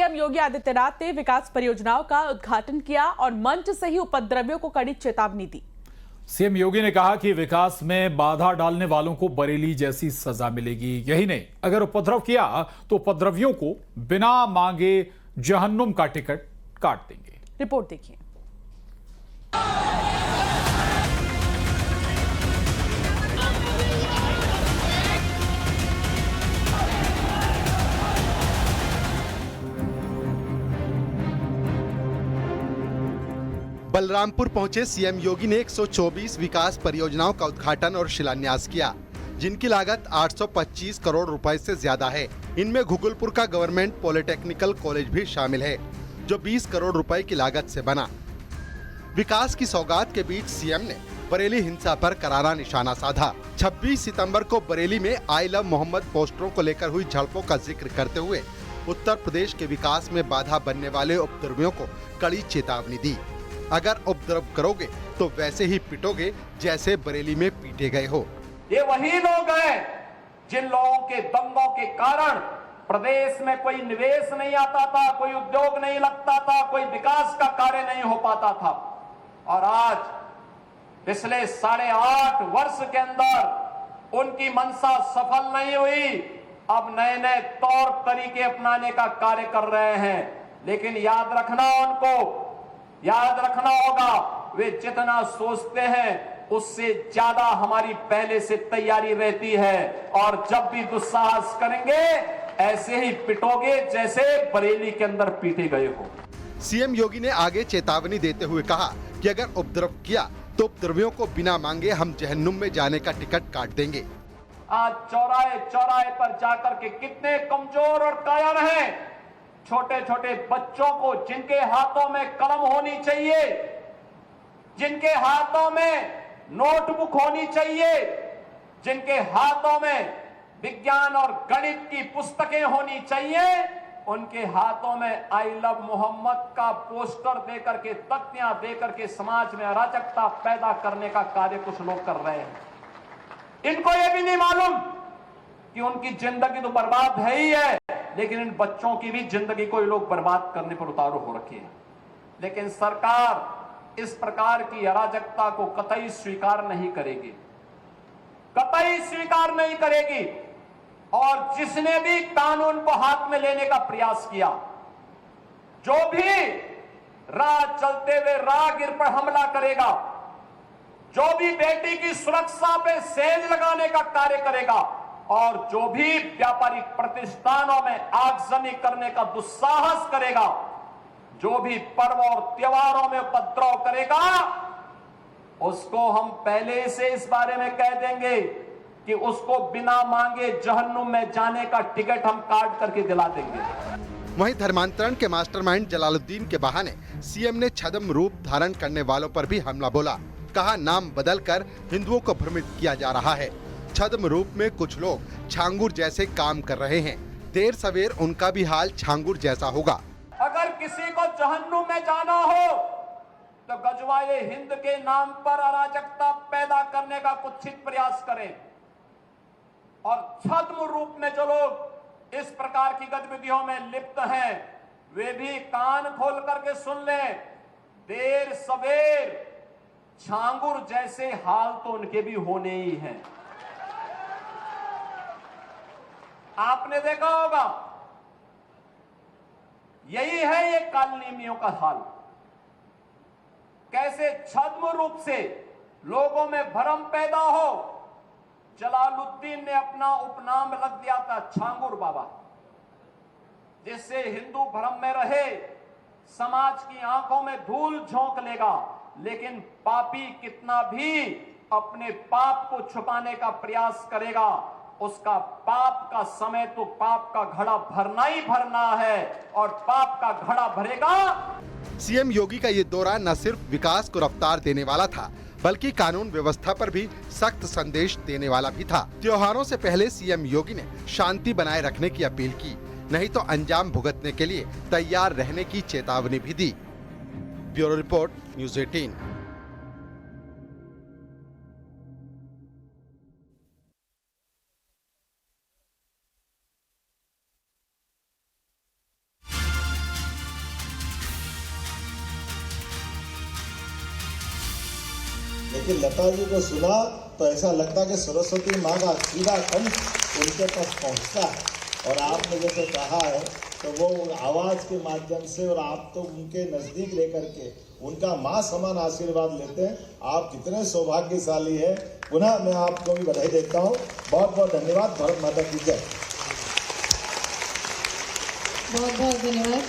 CM Yogi Adityanath ने विकास परियोजनाओं का उद्घाटन किया और मंच से ही उपद्रवियों को कड़ी चेतावनी दी। सीएम योगी ने कहा कि विकास में बाधा डालने वालों को बरेली जैसी सजा मिलेगी। यही नहीं, अगर उपद्रव किया तो उपद्रवियों को बिना मांगे जहन्नुम का टिकट काट देंगे। रिपोर्ट देखिए। बलरामपुर पहुंचे सीएम योगी ने 124 विकास परियोजनाओं का उद्घाटन और शिलान्यास किया, जिनकी लागत 825 करोड़ रुपए से ज्यादा है। इनमें घुगुलपुर का गवर्नमेंट पॉलिटेक्निकल कॉलेज भी शामिल है, जो 20 करोड़ रुपए की लागत से बना। विकास की सौगात के बीच सीएम ने बरेली हिंसा पर करारा निशाना साधा। 26 सितंबर को बरेली में आई लव मोहम्मद पोस्टरों को लेकर हुई झड़पों का जिक्र करते हुए उत्तर प्रदेश के विकास में बाधा बनने वाले उपद्रवियों को कड़ी चेतावनी दी। अगर उपद्रव करोगे तो वैसे ही पिटोगे जैसे बरेली में पीटे गए हो। ये वही लोग हैं जिन लोगों के दंगों के कारण प्रदेश में कोई निवेश नहीं आता था, कोई उद्योग नहीं लगता था, कोई विकास का कार्य नहीं हो पाता था। और आज पिछले 8.5 वर्ष के अंदर उनकी मंशा सफल नहीं हुई। अब नए नए तौर तरीके अपनाने का कार्य कर रहे हैं, लेकिन याद रखना होगा, वे जितना सोचते हैं उससे ज्यादा हमारी पहले से तैयारी रहती है। और जब भी दुस्साहस करेंगे ऐसे ही पिटोगे जैसे बरेली के अंदर पीटे गए हो। सीएम योगी ने आगे चेतावनी देते हुए कहा कि अगर उपद्रव किया तो उपद्रवियों को बिना मांगे हम जहन्नुम में जाने का टिकट काट देंगे। आज चौराहे पर जाकर के कितने कमजोर और कायर हैं छोटे छोटे बच्चों को, जिनके हाथों में कलम होनी चाहिए, जिनके हाथों में नोटबुक होनी चाहिए, जिनके हाथों में विज्ञान और गणित की पुस्तकें होनी चाहिए, उनके हाथों में आई लव मोहम्मद का पोस्टर देकर के, तख्तियां देकर के समाज में अराजकता पैदा करने का कार्य कुछ लोग कर रहे हैं। इनको यह भी नहीं मालूम कि उनकी जिंदगी तो बर्बाद है ही है, लेकिन इन बच्चों की भी जिंदगी को ये लोग बर्बाद करने पर उतारू हो रखे हैं। लेकिन सरकार इस प्रकार की अराजकता को कतई स्वीकार नहीं करेगी, कतई स्वीकार नहीं करेगी। और जिसने भी कानून को हाथ में लेने का प्रयास किया, जो भी राह चलते हुए राहगीर पर हमला करेगा, जो भी बेटी की सुरक्षा पे सेंध लगाने का कार्य करेगा, और जो भी व्यापारिक प्रतिष्ठानों में आगजनी करने का दुस्साहस करेगा, जो भी पर्व और त्योहारों में उपद्रव करेगा, उसको हम पहले से इस बारे में कह देंगे कि उसको बिना मांगे जहन्नुम में जाने का टिकट हम काट करके दिला देंगे। वहीं धर्मांतरण के मास्टरमाइंड जलालुद्दीन के बहाने सीएम ने छद्म रूप धारण करने वालों पर भी हमला बोला। कहा नाम बदलकर हिंदुओं को भ्रमित किया जा रहा है। छद्म रूप में कुछ लोग छांगुर जैसे काम कर रहे हैं, देर सवेर उनका भी हाल छांगुर जैसा होगा। अगर किसी को जहन्नुम में जाना हो तो गजवाए हिंद के नाम पर अराजकता पैदा करने का कुत्सित प्रयास करें। और छद्म रूप में जो लोग इस प्रकार की गतिविधियों में लिप्त हैं, वे भी कान खोल करके सुन लें, देर सवेर छांगुर जैसे हाल तो उनके भी होने ही हैं। आपने देखा होगा, यही है ये कालनेमियों का हाल। कैसे छद्म रूप से लोगों में भ्रम पैदा हो। जलालुद्दीन ने अपना उपनाम रख दिया था छांगुर बाबा, जिससे हिंदू भ्रम में रहे, समाज की आंखों में धूल झोंक लेगा, लेकिन पापी कितना भी अपने पाप को छुपाने का प्रयास करेगा, उसका पाप का समय तो पाप का घड़ा भरना ही भरना है, और पाप का घड़ा भरेगा। सीएम योगी का ये दौरा न सिर्फ विकास को रफ्तार देने वाला था, बल्कि कानून व्यवस्था पर भी सख्त संदेश देने वाला भी था। त्योहारों से पहले सीएम योगी ने शांति बनाए रखने की अपील की, नहीं तो अंजाम भुगतने के लिए तैयार रहने की चेतावनी भी दी। Bureau report, news 18। लेकिन लता जी को सुना तो ऐसा लगता कि सरस्वती माँ का सीधा कंठ उनके पास पहुँचता है। और आपने जैसे कहा है तो वो आवाज़ के माध्यम से, और आप तो उनके नज़दीक लेकर के उनका माँ समान आशीर्वाद लेते हैं। आप कितने सौभाग्यशाली हैं। पुनः मैं आपको भी बधाई देता हूँ। बहुत बहुत धन्यवाद। भारत माता की जय। बहुत बहुत धन्यवाद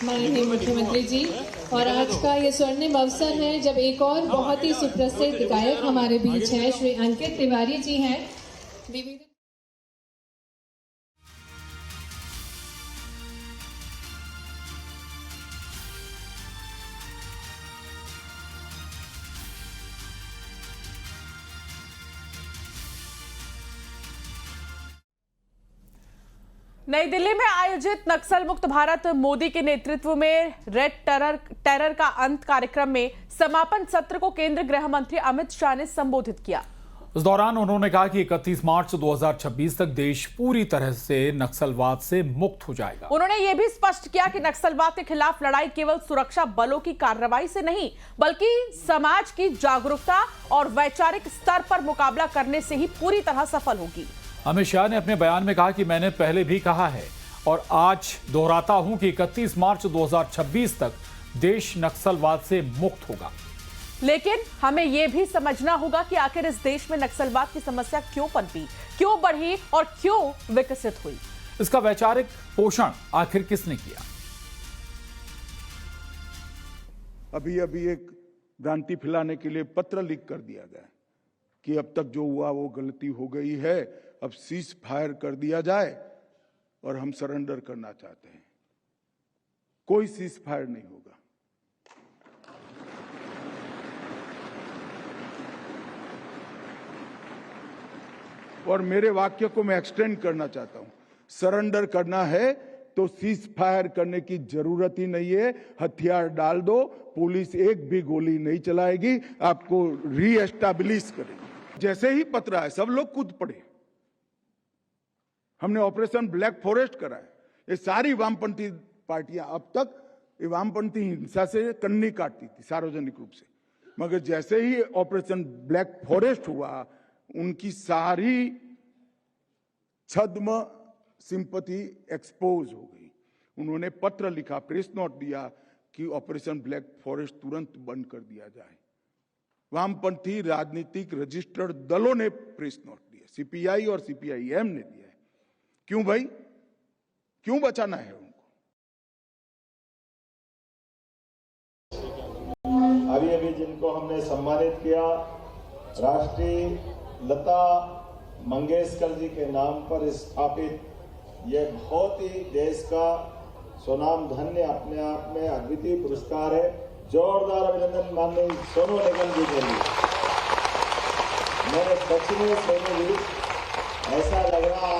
माननीय मुख्यमंत्री जी। और आज का ये स्वर्णिम अवसर है जब एक और बहुत ही सुप्रसिद्ध गायक हमारे बीच है, श्री अंकित तिवारी जी हैं। नई दिल्ली में आयोजित नक्सल मुक्त भारत मोदी के नेतृत्व में रेड टेरर का अंत कार्यक्रम में समापन सत्र को केंद्रीय गृह मंत्री अमित शाह ने संबोधित किया। इस दौरान उन्होंने कहा कि 31 मार्च 2026 तक देश पूरी तरह से नक्सलवाद से मुक्त हो जाएगा। उन्होंने यह भी स्पष्ट किया कि नक्सलवाद के खिलाफ लड़ाई केवल सुरक्षा बलों की कार्रवाई से नहीं, बल्कि समाज की जागरूकता और वैचारिक स्तर पर मुकाबला करने से ही पूरी तरह सफल होगी। अमित शाह ने अपने बयान में कहा कि मैंने पहले भी कहा है और आज दोहराता हूं कि 31 मार्च 2026 तक देश नक्सलवाद से मुक्त होगा। लेकिन हमें यह भी समझना होगा कि आखिर इस देश में नक्सलवाद की समस्या क्यों पनपी, क्यों बढ़ी और क्यों विकसित हुई। इसका वैचारिक पोषण आखिर किसने किया। अभी एक भ्रांति फैलाने के लिए पत्र लीक कर दिया गया कि अब तक जो हुआ वो गलती हो गई है, अब सीज फायर कर दिया जाए और हम सरेंडर करना चाहते हैं। कोई सीज फायर नहीं होगा। और मेरे वाक्य को मैं एक्सटेंड करना चाहता हूं। सरेंडर करना है तो सीज फायर करने की जरूरत ही नहीं है। हथियार डाल दो, पुलिस एक भी गोली नहीं चलाएगी, आपको रीएस्टैब्लिश करेगी। जैसे ही पत्र आए सब लोग कूद पड़े। हमने ऑपरेशन ब्लैक फॉरेस्ट करा है। ये सारी वामपंथी पार्टियां अब तक ये वामपंथी हिंसा से कन्नी काटती थी सार्वजनिक रूप से, मगर जैसे ही ऑपरेशन ब्लैक फॉरेस्ट हुआ उनकी सारी छद्म सिंपैथी एक्सपोज हो गई। उन्होंने पत्र लिखा, प्रेस नोट दिया कि ऑपरेशन ब्लैक फॉरेस्ट तुरंत बंद कर दिया जाए। वामपंथी राजनीतिक रजिस्टर्ड दलों ने प्रेस नोट दिया, सीपीआई और सीपीआईएम ने दिया है। क्यों भाई, क्यों बचाना है उनको? अभी जिनको हमने सम्मानित किया, राष्ट्रीय लता मंगेशकर जी के नाम पर स्थापित ये बहुत ही देश का स्वनाम धन्य अपने आप में अद्वितीय पुरस्कार है। जोरदार अभिनंदन माननीय सोनू निगम जी के लिए। मैं सच में सोनू जी, ऐसा लग रहा